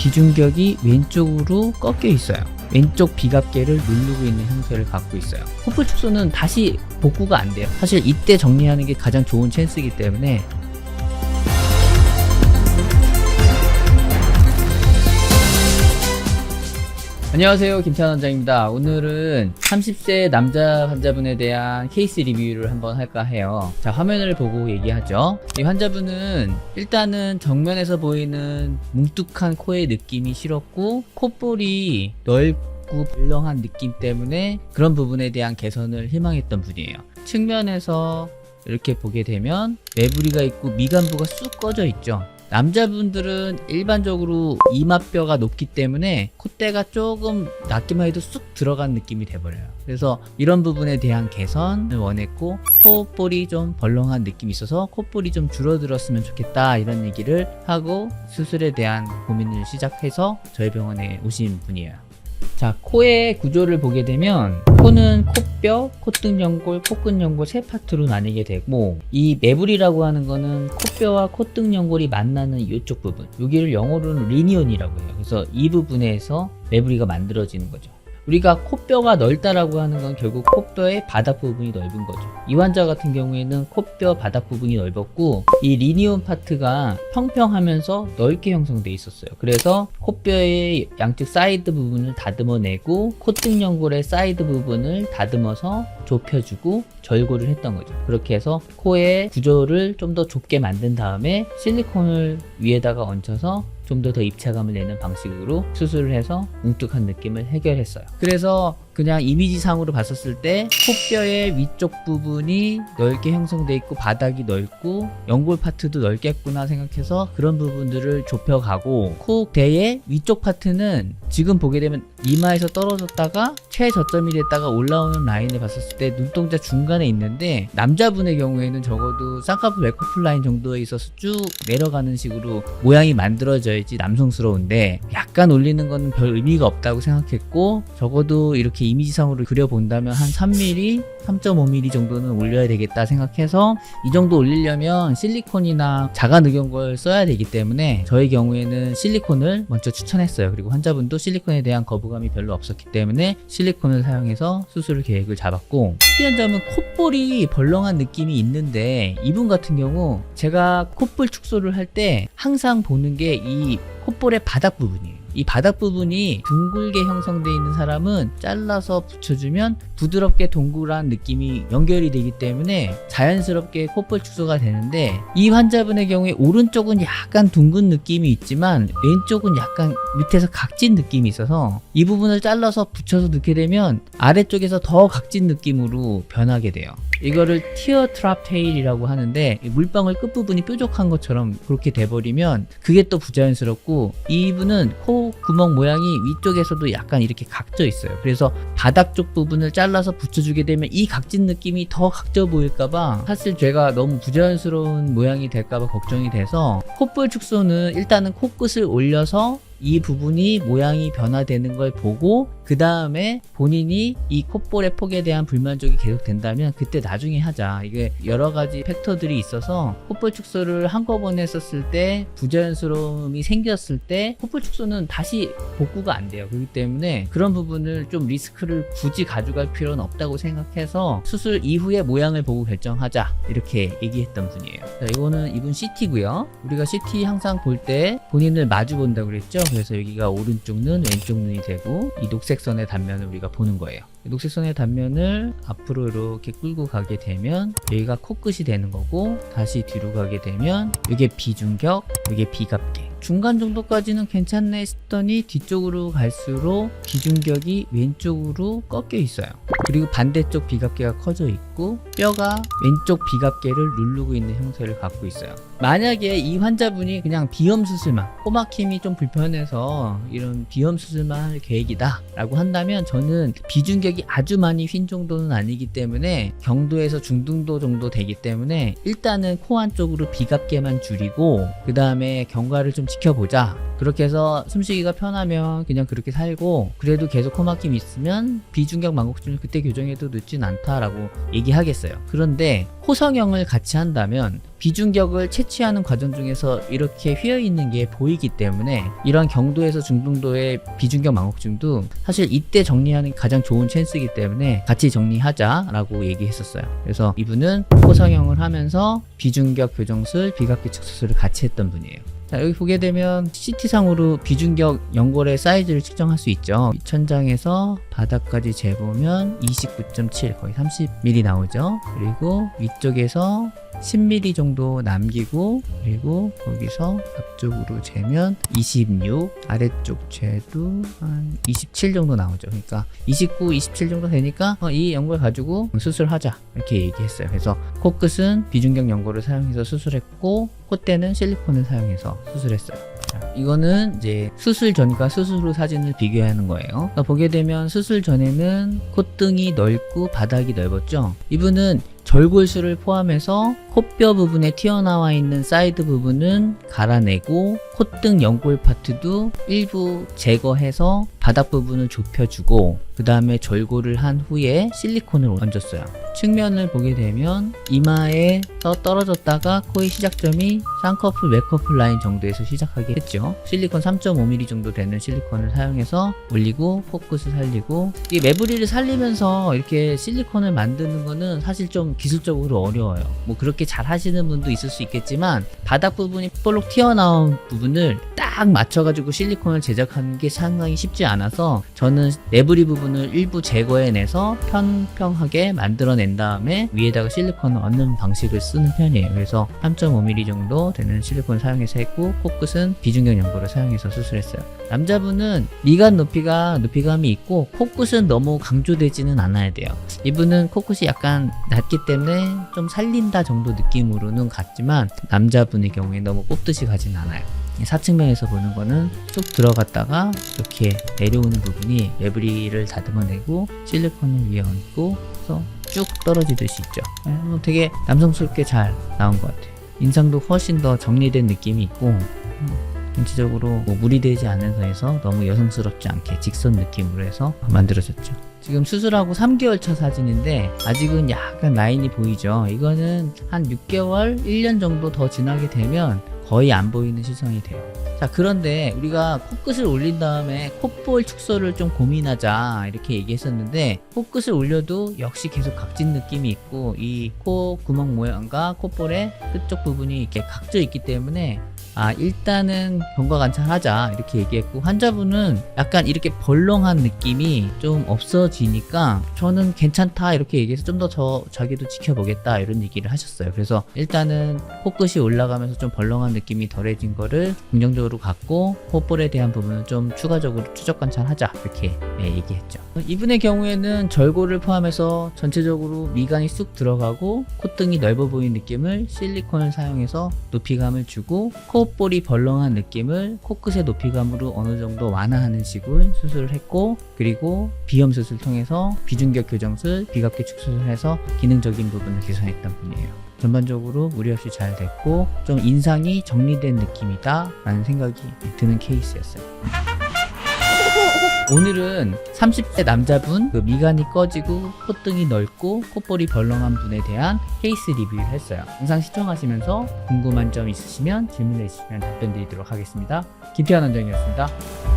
비중격이 왼쪽으로 꺾여 있어요. 왼쪽 비갑계를 누르고 있는 형태를 갖고 있어요. 코뿔 축소는 다시 복구가 안 돼요. 사실 이때 정리하는 게 가장 좋은 찬스이기 때문에 안녕하세요, 김찬 원장입니다. 오늘은 30세 남자 환자분에 대한 케이스 리뷰를 한번 할까 해요. 자, 화면을 보고 얘기하죠. 이 환자분은 일단은 정면에서 보이는 뭉툭한 코의 느낌이 싫었고, 콧볼이 넓고 벌렁한 느낌 때문에 그런 부분에 대한 개선을 희망했던 분이에요. 측면에서 이렇게 보게 되면 매부리가 있고 미간부가 쑥 꺼져 있죠. 남자분들은 일반적으로 이마뼈가 높기 때문에 콧대가 조금 낮기만 해도 쑥 들어간 느낌이 돼버려요. 그래서 이런 부분에 대한 개선을 원했고, 콧볼이 좀 벌렁한 느낌이 있어서 콧볼이 좀 줄어들었으면 좋겠다, 이런 얘기를 하고 수술에 대한 고민을 시작해서 저희 병원에 오신 분이에요. 자, 코의 구조를 보게 되면 코는 코뼈, 콧등연골, 코끝연골 세 파트로 나뉘게 되고, 이 매부리라고 하는 거는 코뼈와 콧등연골이 만나는 이쪽 부분, 여기를 영어로는 리니온이라고 해요. 그래서 이 부분에서 매부리가 만들어지는 거죠. 우리가 코뼈가 넓다라고 하는 건 결국 코뼈의 바닥 부분이 넓은 거죠. 이 환자 같은 경우에는 코뼈 바닥 부분이 넓었고, 이 리니온 파트가 평평하면서 넓게 형성돼 있었어요. 그래서 코뼈의 양측 사이드 부분을 다듬어내고 콧등연골의 사이드 부분을 다듬어서 좁혀주고 절골을 했던 거죠. 그렇게 해서 코의 구조를 좀 더 좁게 만든 다음에 실리콘을 위에다가 얹혀서 좀 더 입체감을 내는 방식으로 수술을 해서 뭉툭한 느낌을 해결했어요. 그래서 그냥 이미지상으로 봤었을 때 코뼈의 위쪽 부분이 넓게 형성돼 있고 바닥이 넓고 연골 파트도 넓겠구나 생각해서 그런 부분들을 좁혀가고, 코대의 위쪽 파트는 지금 보게 되면 이마에서 떨어졌다가 최저점이 됐다가 올라오는 라인을 봤었을 때 눈동자 중간에 있는데, 남자분의 경우에는 적어도 쌍꺼풀 외코풀 라인 정도에 있어서 쭉 내려가는 식으로 모양이 만들어져야지 남성스러운데, 약간 올리는 건 별 의미가 없다고 생각했고, 적어도 이렇게 이미지상으로 그려본다면 한 3mm, 3.5mm 정도는 올려야 되겠다 생각해서 이 정도 올리려면 실리콘이나 자가늑연골 써야 되기 때문에 저희 경우에는 실리콘을 먼저 추천했어요. 그리고 환자분도 실리콘에 대한 거부감이 별로 없었기 때문에 실리콘을 사용해서 수술 계획을 잡았고, 특이한 점은 콧볼이 벌렁한 느낌이 있는데, 이분 같은 경우 제가 콧볼 축소를 할 때 항상 보는 게 이 콧볼의 바닥 부분이에요. 이 바닥 부분이 둥글게 형성되어 있는 사람은 잘라서 붙여주면 부드럽게 동그란 느낌이 연결이 되기 때문에 자연스럽게 콧볼 축소가 되는데, 이 환자분의 경우에 오른쪽은 약간 둥근 느낌이 있지만 왼쪽은 약간 밑에서 각진 느낌이 있어서 이 부분을 잘라서 붙여서 넣게 되면 아래쪽에서 더 각진 느낌으로 변하게 돼요. 이거를 티어 트랍 테일이라고 하는데, 물방울 끝부분이 뾰족한 것처럼 그렇게 돼버리면 그게 또 부자연스럽고, 이분은 코 구멍 모양이 위쪽에서도 약간 이렇게 각져 있어요. 그래서 바닥 쪽 부분을 잘라서 붙여주게 되면 이 각진 느낌이 더 각져 보일까봐 사실 제가 너무 부자연스러운 모양이 될까봐 걱정이 돼서, 콧볼 축소는 일단은 코끝을 올려서 이 부분이 모양이 변화되는 걸 보고 그 다음에 본인이 이 콧볼의 폭에 대한 불만족이 계속된다면 그때 나중에 하자. 이게 여러 가지 팩터들이 있어서 콧볼 축소를 한꺼번에 했었을 때 부자연스러움이 생겼을 때 콧볼 축소는 다시 복구가 안 돼요. 그렇기 때문에 그런 부분을 좀 리스크를 굳이 가져갈 필요는 없다고 생각해서 수술 이후에 모양을 보고 결정하자, 이렇게 얘기했던 분이에요. 자, 이거는 이분 CT고요. 우리가 CT 항상 볼 때 본인을 마주 본다고 그랬죠. 그래서 여기가 오른쪽 눈, 왼쪽 눈이 되고, 이 녹색 선의 단면을 우리가 보는 거예요. 녹색 선의 단면을 앞으로 이렇게 끌고 가게 되면 여기가 코끝이 되는 거고, 다시 뒤로 가게 되면 이게 비중격, 이게 비갑계. 중간 정도까지는 괜찮네 싶더니 뒤쪽으로 갈수록 비중격이 왼쪽으로 꺾여 있어요. 그리고 반대쪽 비갑계가 커져 있고 뼈가 왼쪽 비갑계를 누르고 있는 형태를 갖고 있어요. 만약에 이 환자분이 그냥 비염 수술만, 코막힘이 좀 불편해서 이런 비염 수술만 할 계획이다 라고 한다면, 저는 비중격이 아주 많이 휜 정도는 아니기 때문에 경도에서 중등도 정도 되기 때문에 일단은 코 안쪽으로 비갑계만 줄이고 그 다음에 경과를 좀 지켜보자. 그렇게 해서 숨쉬기가 편하면 그냥 그렇게 살고, 그래도 계속 코막힘이 있으면 비중격 망곡준을 그때 교정해도 늦진 않다라고 얘기 얘기하겠어요. 그런데 코 성형을 같이 한다면 비중격을 채취하는 과정 중에서 이렇게 휘어있는 게 보이기 때문에 이런 경도에서 중등도의 비중격 망곡증도 사실 이때 정리하는 게 가장 좋은 찬스이기 때문에 같이 정리하자라고 얘기했었어요. 그래서 이분은 코 성형을 하면서 비중격 교정술, 비각기축 수술을 같이 했던 분이에요. 자, 여기 보게 되면 CT상으로 비중격 연골의 사이즈를 측정할 수 있죠. 천장에서 바닥까지 재보면 29.7 거의 30mm 나오죠. 그리고 위쪽에서 10mm 정도 남기고, 그리고 거기서 앞쪽으로 재면 26, 아래쪽 재도 한 27 정도 나오죠. 그러니까 29, 27 정도 되니까 이 연골 가지고 수술하자 이렇게 얘기했어요. 그래서 코끝은 비중격 연골을 사용해서 수술했고, 콧대는 실리콘을 사용해서 수술했어요. 자, 이거는 이제 수술 전과 수술 후 사진을 비교하는 거예요. 그러니까 보게 되면 수술 전에는 콧등이 넓고 바닥이 넓었죠. 이분은 절골술을 포함해서 콧뼈 부분에 튀어나와 있는 사이드 부분은 갈아내고 콧등 연골 파트도 일부 제거해서 바닥 부분을 좁혀주고 그 다음에 절골을 한 후에 실리콘을 얹었어요. 측면을 보게 되면 이마에서 떨어졌다가 코의 시작점이 쌍꺼풀, 외꺼풀 라인 정도에서 시작하게 했죠. 실리콘 3.5mm 정도 되는 실리콘을 사용해서 올리고 코끝을 살리고, 이 매부리를 살리면서 이렇게 실리콘을 만드는 거는 사실 좀 기술적으로 어려워요. 뭐 그렇게 잘 하시는 분도 있을 수 있겠지만 바닥 부분이 볼록 튀어나온 부분을 딱 맞춰가지고 실리콘을 제작하는 게 상당히 쉽지 않아서 저는 매부리 부분을 일부 제거해내서 평평하게 만들어낸 다음에 위에다가 실리콘을 얹는 방식을 쓰는 편이에요. 그래서 3.5mm 정도 되는 실리콘을 사용해서 했고, 코끝은 비중격 연골을 사용해서 수술했어요. 남자분은 미간 높이감이 있고 코끝은 너무 강조되지는 않아야 돼요. 이분은 코끝이 약간 낮기 때문에 좀 살린다 정도 느낌으로는 같지만 남자분의 경우에 너무 뽑듯이 가진 않아요. 사측면에서 보는 거는 쭉 들어갔다가 이렇게 내려오는 부분이 매부리를 다듬어내고 실리콘을 위에 얹고 해서 쭉 떨어지듯이 있죠. 되게 남성스럽게 잘 나온 것 같아요. 인상도 훨씬 더 정리된 느낌이 있고, 전체적으로 뭐 무리되지 않은 선에서 너무 여성스럽지 않게 직선 느낌으로 해서 만들어졌죠. 지금 수술하고 3개월 차 사진인데 아직은 약간 라인이 보이죠. 이거는 한 6개월, 1년 정도 더 지나게 되면 거의 안 보이는 시선이 돼요. 자, 그런데 우리가 코끝을 올린 다음에 콧볼 축소를 좀 고민하자 이렇게 얘기했었는데, 코끝을 올려도 역시 계속 각진 느낌이 있고 이 코 구멍 모양과 콧볼의 끝쪽 부분이 이렇게 각져 있기 때문에 일단은 경과 관찰하자 이렇게 얘기했고, 환자분은 약간 이렇게 벌렁한 느낌이 좀 없어지니까 저는 괜찮다 이렇게 얘기해서 좀 더 자기도 지켜보겠다 이런 얘기를 하셨어요. 그래서 일단은 코끝이 올라가면서 좀 벌렁한 느낌이 덜해진 거를 긍정적으로 갖고 콧볼에 대한 부분은 좀 추가적으로 추적 관찰하자 이렇게 얘기했죠. 이분의 경우에는 절골을 포함해서 전체적으로 미간이 쑥 들어가고 콧등이 넓어 보이는 느낌을 실리콘을 사용해서 높이감을 주고, 콧볼이 벌렁한 느낌을 코끝의 높이감으로 어느 정도 완화하는 식으로 수술을 했고, 그리고 비염 수술 통해서 비중격 교정술, 비각기축 수술을 해서 기능적인 부분을 개선했던 분이에요. 전반적으로 무리 없이 잘 됐고 좀 인상이 정리된 느낌이다 라는 생각이 드는 케이스였어요. 오늘은 30대 남자분, 미간이 꺼지고 콧등이 넓고 콧볼이 벌렁한 분에 대한 케이스 리뷰를 했어요. 영상 시청하시면서 궁금한 점 있으시면 질문해 주시면 답변 드리도록 하겠습니다. 김태환 원장이었습니다.